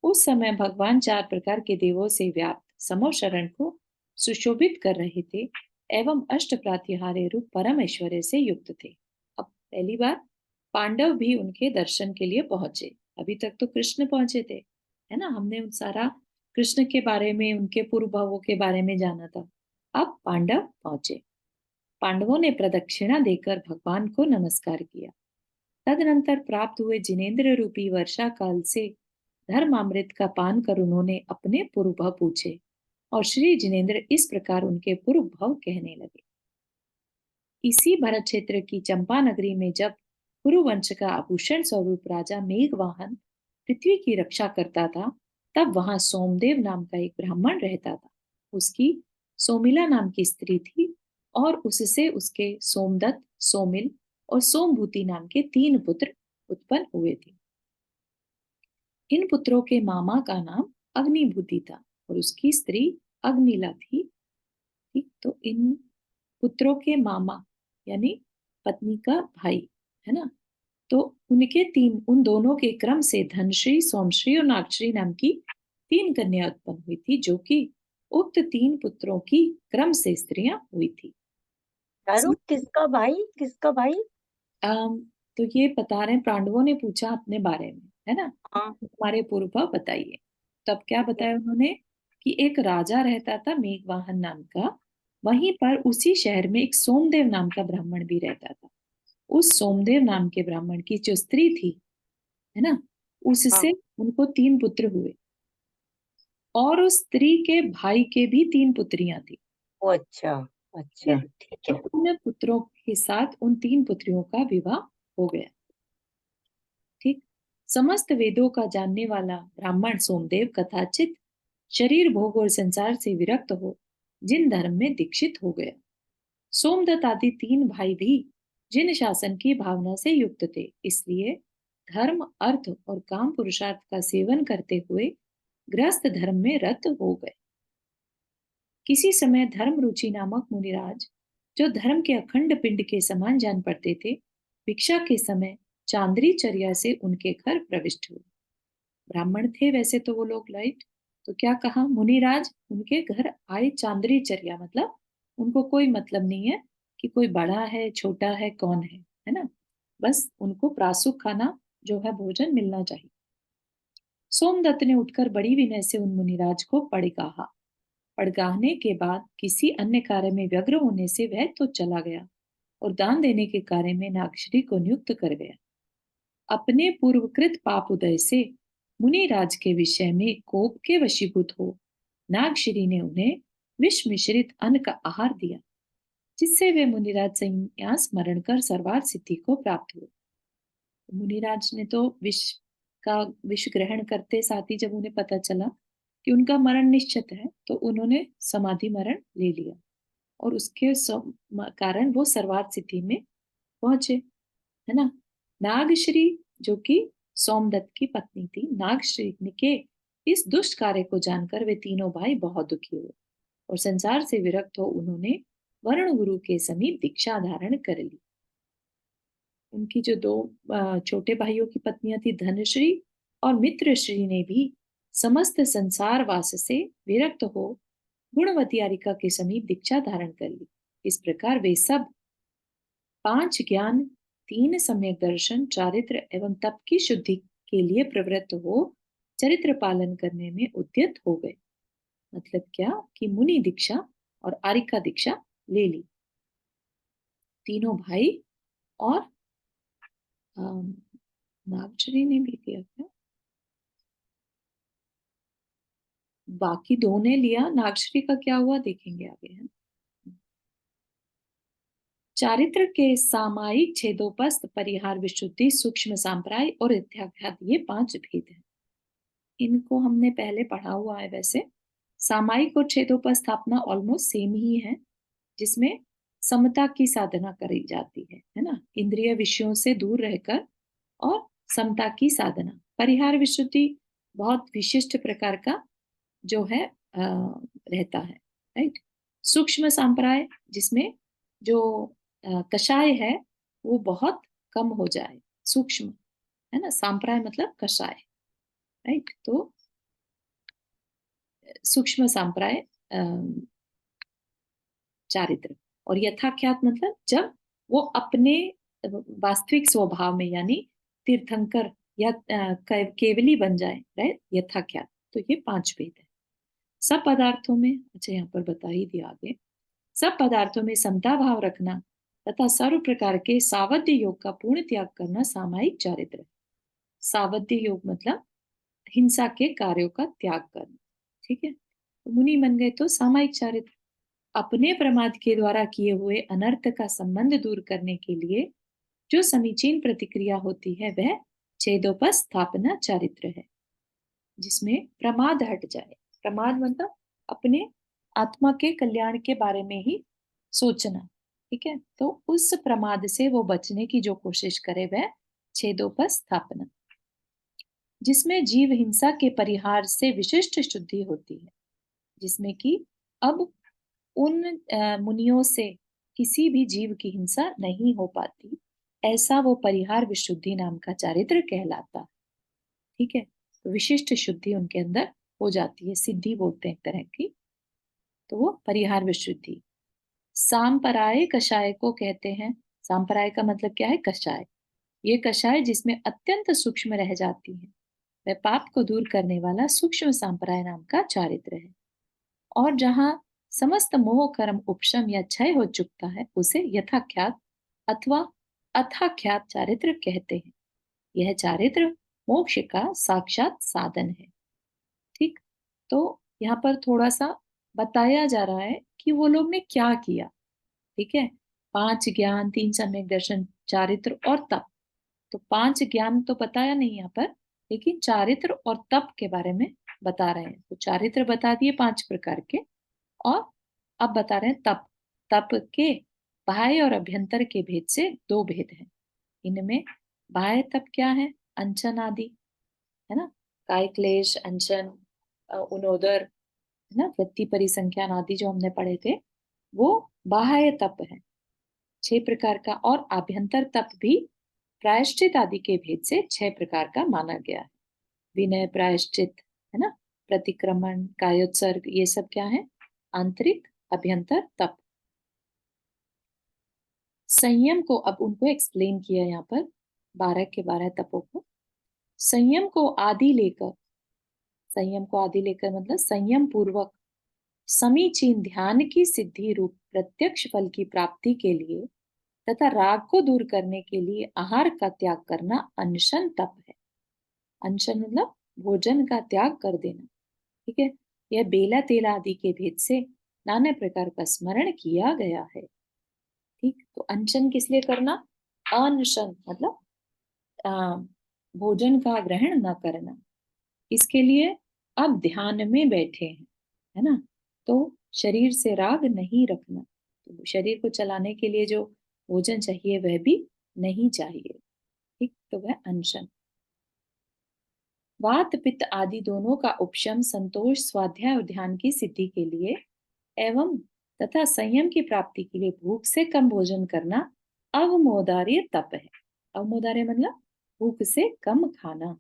उस समय भगवान 4 प्रकार के देवों से व्याप्त समो शरण को सुशोभित कर रहे थे एवं अष्ट प्रातिहार्य रूप परम ऐश्वर्य से युक्त थे। अब पहली बार पांडव भी उनके दर्शन के लिए पहुंचे। अभी तक तो कृष्ण पहुंचे थे, है ना। हमने उन सारा कृष्ण के बारे में, उनके पूर्व भावों के बारे में जाना था। अब पांडव पहुंचे। पांडवों ने प्रदक्षिणा देकर भगवान को नमस्कार किया। तदनंतर प्राप्त हुए जिनेन्द्र रूपी वर्षा काल से धर्मामृत का पान कर उन्होंने अपने पूर्व भाव पूछे और श्री जिनेन्द्र इस प्रकार उनके पूर्व भाव कहने लगे। इसी भरत क्षेत्र की चंपा नगरी में जब कुरुवंश का आभूषण स्वरूप राजा मेघवाहन पृथ्वी की रक्षा करता था, तब वहां सोमदेव नाम का एक ब्राह्मण रहता था। उसकी सोमिला नाम की स्त्री थी और उससे उसके सोमदत्त, सोमिल और सोमभूति नाम के 3 पुत्र उत्पन्न हुए थे। इन पुत्रों के मामा का नाम अग्निभूति था और उसकी स्त्री अग्निला थी। ठीक, तो इन पुत्रों के मामा यानी पत्नी का भाई, है ना। तो उन दोनों के क्रम से धनश्री, सोमश्री और नागश्री नाम की 3 कन्या उत्पन्न हुई थी, जो कि उक्त 3 पुत्रों की क्रम से स्त्रियां हुई थी। शाहरुख किसका भाई, किसका भाई? तो ये बता रहे हैं, पांडवों ने पूछा अपने बारे में, है ना, हाँ। तुम्हारे पूर्व बताइए। तब क्या ठीक है। बताया उन्होंने कि एक राजा रहता था मेघवाहन नाम का, वहीं पर उसी शहर में एक सोमदेव नाम का ब्राह्मण भी रहता था। उस सोमदेव नाम के ब्राह्मण की जो स्त्री थी, है ना, हाँ। उससे उनको 3 पुत्र हुए, और उस स्त्री के भाई के भी 3 पुत्रियां थी। ओह! अच्छा, ठीक अच्छा, है? ठीक तो है। उन पुत्रों के साथ उन 3 पुत्रियों का विवाह हो गया। ठीक। समस्त वेदों का जानने वाला ब्राह्मण सोमदेव कथाचित शरीर भोग और संसार से विरक्त हो जिन धर्म में दीक्षित हो गया। सोमदत्त आदि 3 भाई भी जिन शासन की भावना से युक्त थे, इसलिए धर्म, अर्थ और काम पुरुषार्थ का सेवन करते हुए गृहस्थ धर्म में रत हो गए। किसी समय धर्म रुचि नामक मुनिराज, जो धर्म के अखंड पिंड के समान जान पड़ते थे, भिक्षा के समय चांद्री चर्या से उनके घर प्रविष्ट हुए। ब्राह्मण थे वैसे तो वो लोग, लाइट। तो क्या कहा, मुनिराज उनके घर आए चांद्री चर्या, मतलब उनको कोई मतलब नहीं है कि कोई बड़ा है छोटा है कौन है ना, बस उनको प्रासुक खाना जो है भोजन मिलना चाहिए। सोमदत्त ने उठकर बड़ी विनय से उन मुनिराज को पड़गाहा। पड़गाहने के बाद किसी अन्य कार्य में व्यग्र होने से वह तो चला गया और दान देने के कार्य में नागश्री को नियुक्त कर गया। अपने पूर्वकृत पाप उदय से मुनिराज के विषय में कोप के वशीभूत हो नागश्री ने उन्हें विष मिश्रित अन्न का आहार दिया, जिससे वे मुनिराज संन्यास स्मरण कर सर्वार्थ सिद्धि को प्राप्त हुए। मुनिराज ने तो विष ग्रहण करते साथ ही जब उन्हें पता चला कि उनका मरण निश्चित है, तो उन्होंने समाधि मरण ले लिया, और उसके कारण वो सर्वार्थ सिद्धि में पहुंचे, है ना। नागश्री, जो कि सोमदत्त की पत्नी थी, नागश्री के इस दुष्ट कार्य को जानकर वे तीनों भाई बहुत दुखी हुए और संसार से विरक्त हो उन्होंने वरुण गुरु के समीप दीक्षा धारण कर ली। उनकी जो 2 छोटे भाइयों की पत्नियां थी, धनश्री और मित्रश्री, ने भी समस्त संसार वास से विरक्त हो गुणवती आरिका के समीप दीक्षा धारण कर ली। इस प्रकार वे सब 5 ज्ञान, 3 सम्यक दर्शन, चारित्र एवं तप की शुद्धि के लिए प्रवृत्त हो चरित्र पालन करने में उद्यत हो गए। मतलब क्या कि मुनि दीक्षा और आरिका दीक्षा ले ली, तीनों भाई। और अम, नागश्री ने भी किया क्या, बाकी 2 ने लिया, नागश्री का क्या हुआ देखेंगे आगे, है। चारित्र के सामायिक छेदोपस्थ परिहार, विशुद्धि, सूक्ष्म सांप्राय और इत्याख्यात, ये 5 भेद हैं। इनको हमने पहले पढ़ा हुआ है वैसे। सामायिक और छेदोपस्थापना ऑलमोस्ट सेम ही है, जिसमें समता की साधना करी जाती है ना, इंद्रिय विषयों से दूर रहकर, और समता की साधना। परिहार विशुद्धि बहुत विशिष्ट प्रकार का जो है रहता है, राइट। सूक्ष्म संप्राय, जिसमें जो कषाय है वो बहुत कम हो जाए, सूक्ष्म, है ना, संप्राय मतलब कषाय, राइट। तो सूक्ष्म संप्राय चारित्र, और यथाख्यात मतलब जब वो अपने वास्तविक स्वभाव में, यानी तीर्थंकर या केवली बन जाए, राइट, यथाख्यात। तो ये 5 भेद है। सब पदार्थों में, अच्छा यहाँ पर बता ही दिया आगे, सब पदार्थों में समता भाव रखना तथा सर्व प्रकार के सावध्य योग का पूर्ण त्याग करना सामायिक चारित्र है। सावध्य योग मतलब हिंसा के कार्यों का त्याग करना, ठीक है। तो मुनि बन गए तो सामायिक चारित्र। अपने प्रमाद के द्वारा किए हुए अनर्थ का संबंध दूर करने के लिए जो समीचीन प्रतिक्रिया होती है वह छेदोपस्थापना चारित्र है, जिसमें प्रमाद हट जाए। प्रमाद मतलब अपने आत्मा के कल्याण के बारे में ही सोचना, ठीक है। तो उस प्रमाद से वो बचने की जो कोशिश करे वह छेदोपस्थापना, जिसमें जीव हिंसा के परिहार से विशिष्ट शुद्धि होती है, जिसमें कि अब उन मुनियों से किसी भी जीव की हिंसा नहीं हो पाती, ऐसा वो परिहार विशुद्धि नाम का चारित्र कहलाता है, ठीक है। तो विशिष्ट शुद्धि उनके अंदर हो जाती है, सिद्धि बोलते हैं एक तरह की। तो वो परिहार विशुद्धि। सांपराय कषाय को कहते हैं। सांपराय का मतलब क्या है, कषाय। ये कषाय जिसमें अत्यंत सूक्ष्म रह जाती है, वह पाप को दूर करने वाला सूक्ष्म संप्राय नाम का चारित्र है। और जहाँ समस्त मोह कर्म उपशम या क्षय हो चुकता है, उसे यथाख्यात अथवा अथाख्यात चारित्र कहते हैं। यह चारित्र मोक्ष का साक्षात साधन है। ठीक, तो यहाँ पर थोड़ा सा बताया जा रहा है कि वो लोग ने क्या किया। ठीक है, 5 ज्ञान, 3 सम्यक दर्शन, चारित्र और तप। तो 5 ज्ञान तो बताया नहीं यहाँ पर, लेकिन चारित्र और तप के बारे में बता रहे हैं। तो चारित्र बता दिए 5 प्रकार के, और अब बता रहे हैं तप। तप के बाह्य और अभ्यंतर के भेद से 2 भेद हैं। इनमें बाह्य तप क्या है? अनशन आदि, है ना, काय क्लेश, अनशन, उनोदर, है ना, वृत्ति परिसंख्यान आदि जो हमने पढ़े थे, वो बाह्य तप है 6 प्रकार का। और आभ्यंतर तप भी प्रायश्चित आदि के भेद से 6 प्रकार का माना गया है। विनय, प्रायश्चित, है ना, प्रतिक्रमण, कायोत्सर्ग, ये सब क्या है? आंतरिक अभ्यंतर तप। संयम को अब उनको एक्सप्लेन किया यहाँ पर, 12 के 12 तपों को। संयम को आदि लेकर, संयम को आदि लेकर मतलब संयम पूर्वक समीचीन ध्यान की सिद्धि रूप प्रत्यक्ष फल की प्राप्ति के लिए तथा राग को दूर करने के लिए आहार का त्याग करना अनशन तप है। अनशन मतलब भोजन का त्याग कर देना। ठीक है, यह बेला तेला आदि के भेद से नाना प्रकार का स्मरण किया गया है। ठीक, तो अनशन किस लिए करना? अनशन मतलब आ, भोजन का ग्रहण न करना। इसके लिए आप ध्यान में बैठे हैं, है ना, तो शरीर से राग नहीं रखना। तो शरीर को चलाने के लिए जो भोजन चाहिए वह भी नहीं चाहिए। ठीक, तो वह अनशन। वात पित्त आदि दोनों का उपशम, संतोष, स्वाध्याय और ध्यान की सिद्धि के लिए एवं तथा संयम की प्राप्ति के लिए भूख से कम भोजन करना अवमोदार्य तप है। अवमोदार्य मतलब भूख से कम खाना।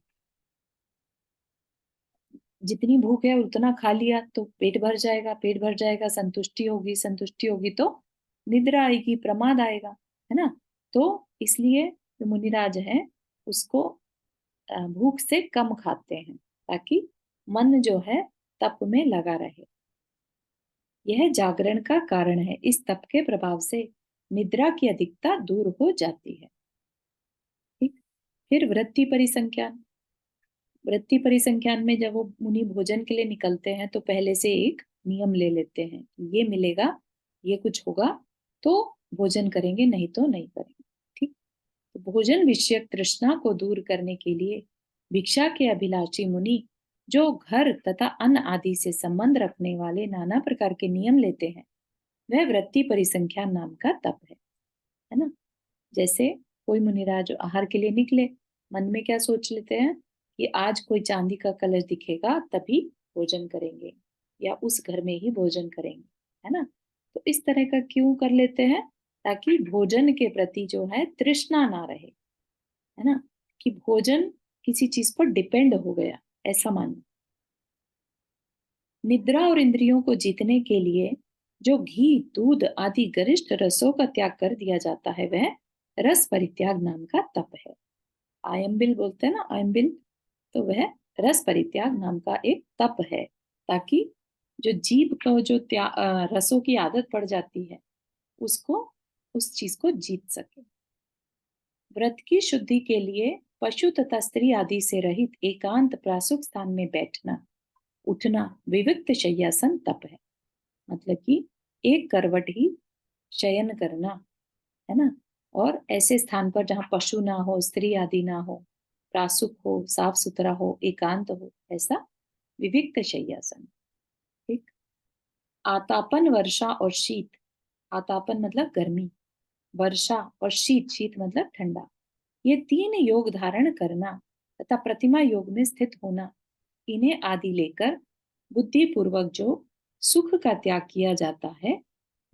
जितनी भूख है उतना खा लिया तो पेट भर जाएगा, पेट भर जाएगा, संतुष्टि होगी, संतुष्टि होगी तो निद्रा आएगी, प्रमाद आएगा, है ना। तो इसलिए जो मुनिराज है उसको भूख से कम खाते हैं, ताकि मन जो है तप में लगा रहे। यह जागरण का कारण है। इस तप के प्रभाव से निद्रा की अधिकता दूर हो जाती है। ठीक, फिर वृत्ति परिसंख्यान। वृत्ति परिसंख्यान में जब वो मुनि भोजन के लिए निकलते हैं तो पहले से एक नियम ले लेते हैं कि ये मिलेगा, ये कुछ होगा तो भोजन करेंगे, नहीं तो नहीं करेंगे। ठीक, तो भोजन विषयक तृष्णा को दूर करने के लिए भिक्षा के अभिलाषी मुनि जो घर तथा अन्न आदि से संबंध रखने वाले नाना प्रकार के नियम लेते हैं, वह वृत्ति परिसंख्यान नाम का तप है ना। जैसे कोई मुनिराज आहार के लिए निकले, मन में क्या सोच लेते हैं कि आज कोई चांदी का कलश दिखेगा तभी भोजन करेंगे, या उस घर में ही भोजन करेंगे, है ना। तो इस तरह का क्यों कर लेते हैं? ताकि भोजन के प्रति जो है तृष्णा ना रहे, है ना, कि भोजन किसी चीज पर डिपेंड हो गया, ऐसा मानो। निद्रा और इंद्रियों को जीतने के लिए जो घी, दूध आदि गरिष्ठ रसों का त्याग कर दिया जाता है, वह रस परित्याग नाम का तप है। आयम्बिल बोलते हैं ना, आयम्बिल, तो वह रस परित्याग नाम का एक तप है, ताकि जो जीभ को जो रसों की आदत पड़ जाती है उसको, उस चीज को जीत सके। व्रत की शुद्धि के लिए पशु तथा स्त्री आदि से रहित एकांत प्रासुक स्थान में बैठना, उठना विविक्त शय्यासन तप है। मतलब कि एक करवट ही शयन करना, है ना, और ऐसे स्थान पर जहाँ पशु ना हो, स्त्री आदि ना हो, प्रासुक हो, साफ सुथरा हो, एकांत हो, ऐसा विविक्त शय्यासन। ठीक, आतापन, वर्षा और शीत। आतापन मतलब गर्मी, वर्षा और शीत, शीत मतलब ठंडा, ये 3 योग धारण करना तथा प्रतिमा योग में स्थित होना, इन्हें आदि लेकर बुद्धि पूर्वक जो सुख का त्याग किया जाता है,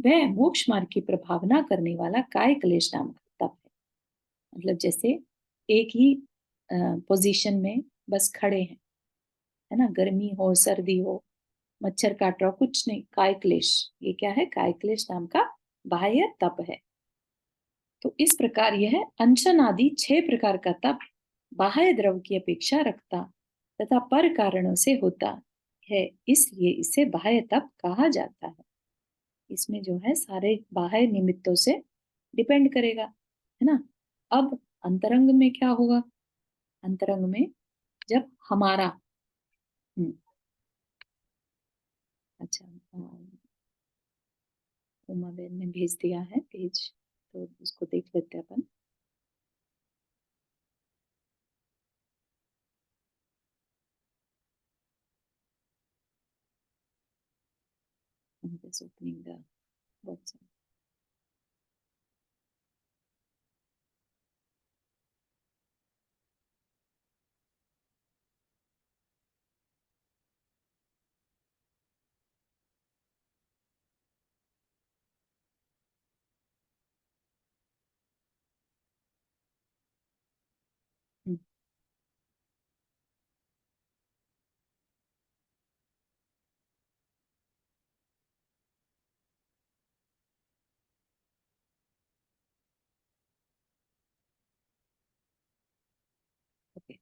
वह मोक्ष मार्ग की प्रभावना करने वाला काय क्लेश नाम का तप है। मतलब जैसे एक ही पोजीशन में बस खड़े हैं, है ना, गर्मी हो, सर्दी हो, मच्छर काट रहा हो, कुछ नहीं, काय क्लेश। ये क्या है? काय क्लेश नाम का बाह्य तप है। तो इस प्रकार यह अनशन आदि 6 प्रकार का तप बाह्य द्रव की अपेक्षा रखता तथा पर कारणों से होता है, इसलिए इसे बाह्य तप कहा जाता है। इसमें जो है सारे बाह्य निमित्तों से डिपेंड करेगा, है ना। अब अंतरंग में क्या होगा? अंतरंग में जब हमारा अच्छा, उमा बहन ने भेज दिया है पेज, तो उसको देख लेते हैं अपन। I'm just opening the WhatsApp. Hmm, okay,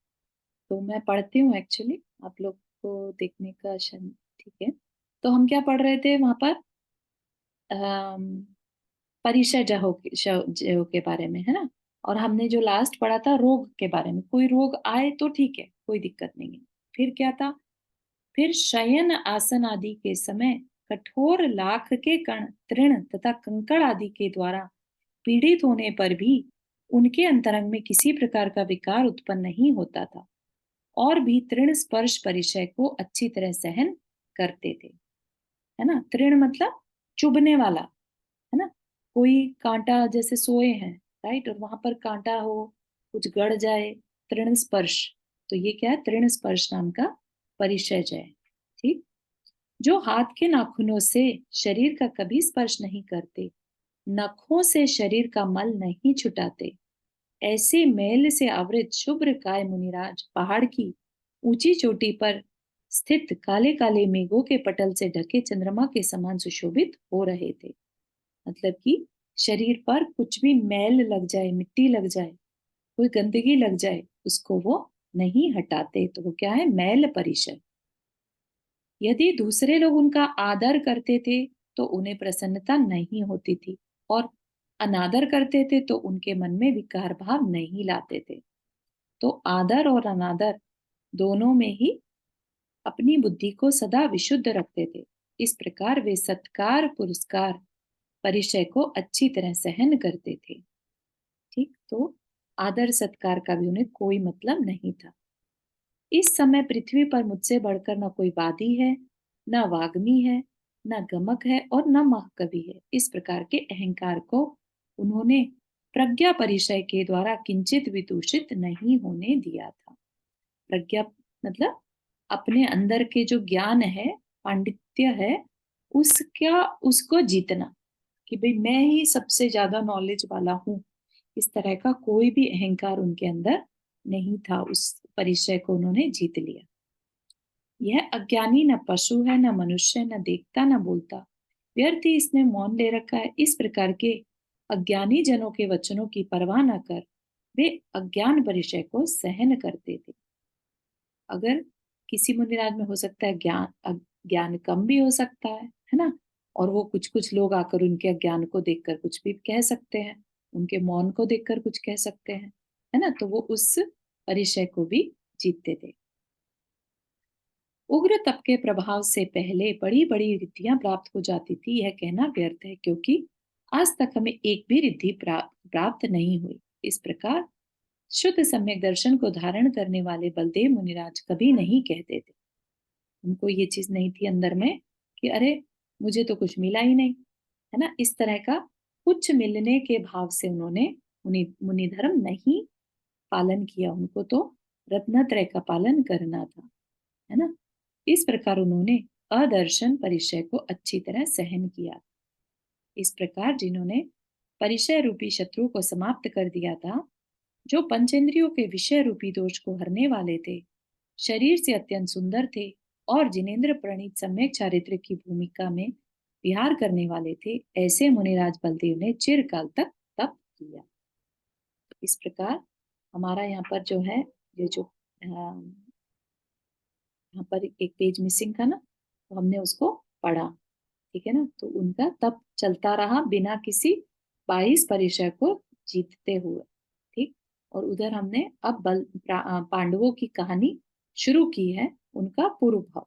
तो मैं पढ़ती हूँ एक्चुअली, आप लोग को देखने का ठीक है। तो हम क्या पढ़ रहे थे वहां पर? अम, परिचय जहो के बारे में, है ना। और हमने जो लास्ट पढ़ा था रोग के बारे में, कोई रोग आए तो ठीक है, कोई दिक्कत नहीं है। फिर क्या था? फिर शयन आसन आदि के समय कठोर लाख के कण तृण तथा कंकड़ आदि के द्वारा पीड़ित होने पर भी उनके अंतरंग में किसी प्रकार का विकार उत्पन्न नहीं होता था, और भी तृण स्पर्श परिचय को अच्छी तरह सहन करते थे, है ना। तृण मतलब चुभने वाला, है ना। कोई कांटा जैसे सोए हैं, राइट, और वहां पर कांटा हो, कुछ गड़ जाए, तृण स्पर्श। तो ये क्या है? तृण स्पर्श नाम का परिचय है, ठीक। जो हाथ के नाखूनों से शरीर का कभी स्पर्श नहीं करते, नखों से शरीर का मल नहीं छुटाते, ऐसे मैल से आवृत शुभ्र काय मुनिराज पहाड़ की ऊंची चोटी पर स्थित काले काले मेघों के पटल से ढके चंद्रमा के समान सुशोभित हो रहे थे। मतलब कि शरीर पर कुछ भी मैल लग जाए, मिट्टी लग जाए, कोई गंदगी लग जाए, उसको वो नहीं हटाते। तो वो क्या है? मैल परिशर। यदि दूसरे लोग उनका आदर करते थे तो उन्हें प्रसन्नता नहीं होती थी, और अनादर करते थे तो उनके मन में विकार भाव नहीं लाते थे। तो आदर और अनादर दोनों में ही अपनी बुद्धि को सदा विशुद्ध रखते थे। इस प्रकार वे सत्कार पुरस्कार परिचय को अच्छी तरह सहन करते थे, ठीक। तो आदर सत्कार का भी उन्हें कोई मतलब नहीं था। इस समय पृथ्वी पर मुझसे बढ़कर न कोई वादी है, न वाग्मी है, न गमक है, और न महाकवि है। इस प्रकार के अहंकार को उन्होंने प्रज्ञा परिचय के द्वारा किंचित विदूषित नहीं होने दिया था। प्रज्ञा मतलब अपने अंदर के जो ज्ञान है, पांडित्य है, उसका उसको जीतना, कि भाई मैं ही सबसे ज्यादा नॉलेज वाला हूँ। इस तरह का कोई भी अहंकार उनके अंदर नहीं था। उस परिचय को उन्होंने जीत लिया। यह अज्ञानी न पशु है, न मनुष्य, न देखता न बोलता, व्यर्थ ही इसने मौन ले रखा है। इस प्रकार के अज्ञानी जनों के वचनों की परवाह न कर वे अज्ञान परिचय को सहन करते थे। अगर किसी मुनिराज में हो सकता है ज्ञान, ज्ञान कम भी हो सकता है ना। और वो कुछ कुछ लोग आकर उनके अज्ञान को देखकर कुछ भी कह सकते हैं, उनके मौन को देखकर कुछ कह सकते हैं, है ना। तो वो उस परिचय को भी जीतते थे। उग्र तप के प्रभाव से पहले बड़ी बड़ी रिद्धियां प्राप्त हो जाती थी, यह कहना व्यर्थ है, क्योंकि आज तक हमें एक भी रिद्धि प्राप्त नहीं हुई। इस प्रकार शुद्ध सम्यक दर्शन को धारण करने वाले बलदेव मुनिराज कभी नहीं कहते थे। उनको ये चीज नहीं थी अंदर में कि अरे मुझे तो कुछ मिला ही नहीं, है ना। इस तरह का कुछ मिलने के भाव से उन्होंने मुनि धर्म नहीं पालन किया। उनको तो रत्नत्रय का पालन करना था, है ना। इस प्रकार उन्होंने अदर्शन परिचय को अच्छी तरह सहन किया। इस प्रकार जिन्होंने परिचय रूपी शत्रु को समाप्त कर दिया था, जो पंचेंद्रियों के विषय रूपी दोष को हरने वाले थे, शरीर से अत्यंत सुंदर थे, और जिनेन्द्र प्रणीत सम्यक चारित्र की भूमिका में विहार करने वाले थे, ऐसे मुनिराज बलदेव ने चिरकाल तक तप किया। इस प्रकार हमारा यहाँ पर जो है, ये जो यहाँ पर एक पेज मिसिंग था ना, तो हमने उसको पढ़ा, ठीक है ना। तो उनका तप चलता रहा बिना किसी 22 परिचय को जीतते हुए, ठीक। और उधर हमने अब पांडवों की कहानी शुरू की है, उनका पूर्व भाव,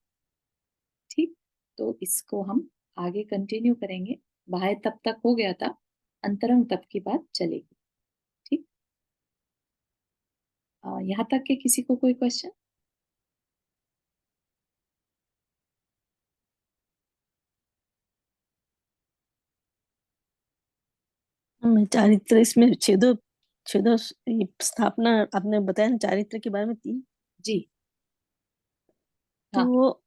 ठीक। तो इसको हम आगे कंटिन्यू करेंगे। बाह्य तप तक हो गया था, अंतरंग तप की बात चलेगी, ठीक। यहाँ तक के किसी को कोई क्वेश्चन? मैं चारित्र इसमें छेदो छेदो ये स्थापना आपने बताया ना चारित्र के बारे में थी, जी तो हाँ। वो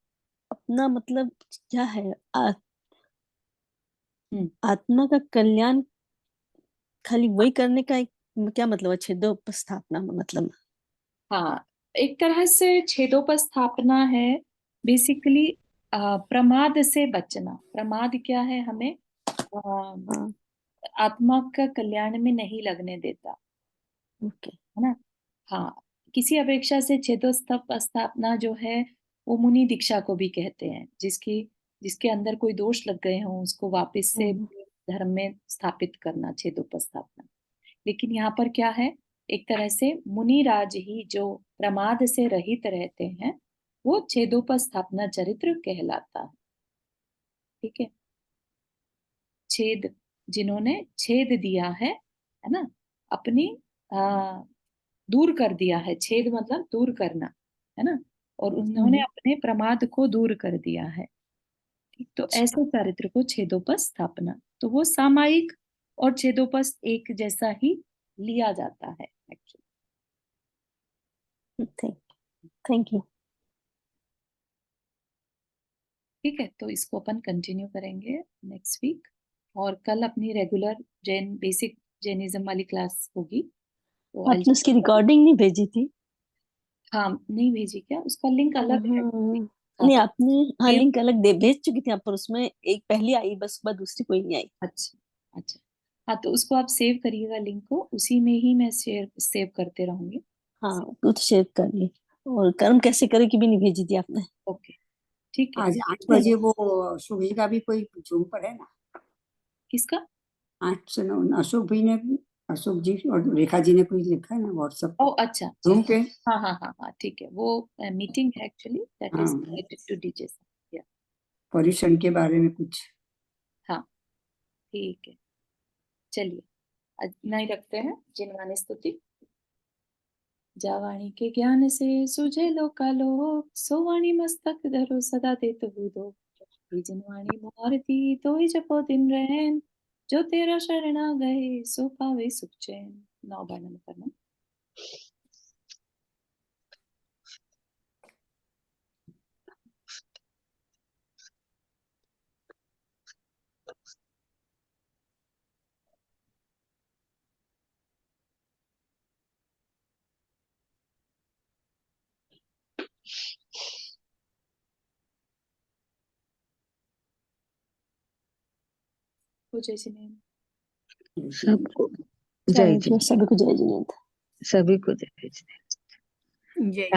अपना मतलब क्या है? हम्म आत्मा का कल्याण खाली वही करने का एक क्या मतलब है? छेदोपस्थापना मतलब हाँ, एक तरह से छेदोपस्थापना है बेसिकली, प्रमाद से बचना। प्रमाद क्या है? हमें हाँ, आत्मा का कल्याण में नहीं लगने देता, ओके। है ना। हाँ, किसी अपेक्षा से छेदोस्तप स्थापना जो है, वो मुनि दीक्षा को भी कहते हैं, जिसके अंदर कोई दोष लग गए हों उसको वापस से हम्म, धर्म में स्थापित करना, छेदोपस्थापना। लेकिन यहाँ पर क्या है, एक तरह से मुनि राज ही जो प्रमाद से रहित रहते हैं, वो छेदोपस्थापना चरित्र कहलाता है, ठीक है। छेद, जिन्होंने छेद दिया है ना, अपनी आ, दूर कर दिया है। छेद मतलब दूर करना, है ना। और उन्होंने हम्म, अपने प्रमाद को दूर कर दिया है, ठीक। तो अच्छा, ऐसे चरित्र को छेदोपस्थापना, तो वो सामायिक और छेदोपस्थ एक जैसा ही लिया जाता है एक्चुअली। Thank thank you. ठीक है, तो इसको अपन कंटिन्यू करेंगे नेक्स्ट वीक। और कल अपनी रेगुलर बेसिक जैनिज्म वाली क्लास होगी, तो आपने उसकी अलजेब्रा। रिकॉर्डिंग नहीं भेजी थी? हाँ, नहीं भेजी क्या? उसका लिंक अलग है। हाँ नहीं, तो आपने हाँ ये- लिंक अलग दे भेज चुकी थी आप, पर उसमें एक पहली आई बस, बाद दूसरी कोई नहीं आई। अच्छा अच्छा। हाँ, तो उसको आप सेव करिएगा, लिंक को उसी में ही मैं शेयर सेव करते रहूंगी। हाँ, वो तो शेयर कर ली। और कर्म कैसे करे की भी नहीं भेजी थी आपने। ओके, ठीक है। आज 8 बजे चलिए, वो शुभ जी का भी कोई जूम पर है ना? किसका? 8 से 9 अशोक भाई ने, अशोक जी और रेखा जी ने कोई लिखा है ना व्हाट्सएप ओ अच्छा, जूम पे। हाँ हाँ हाँ हाँ, ठीक है। वो मीटिंग है एक्चुअली, दैट इज हाँ, रिलेटेड टू डीजे। या पर्यूषण के बारे में कुछ। हाँ, ठीक है। चलिए, आज नहीं रखते हैं। जिनवानी स्तुति। जावाणी के ज्ञान से सुझे लोकालोक, सोवाणी मस्तक धरो सदा देत बूदो। ये जिनवाणी भारती तो ही जपो दिन रहन, जो तेरा शरणा गए सो पावे सुख चैन। 9 बार नमः करना। हो जय जिनेन्द्र। सबको जय थैंक यू, जिनेन्द्र। सभी को जय जिनेन्द्र। सभी को जय जिनेन्द्र। जय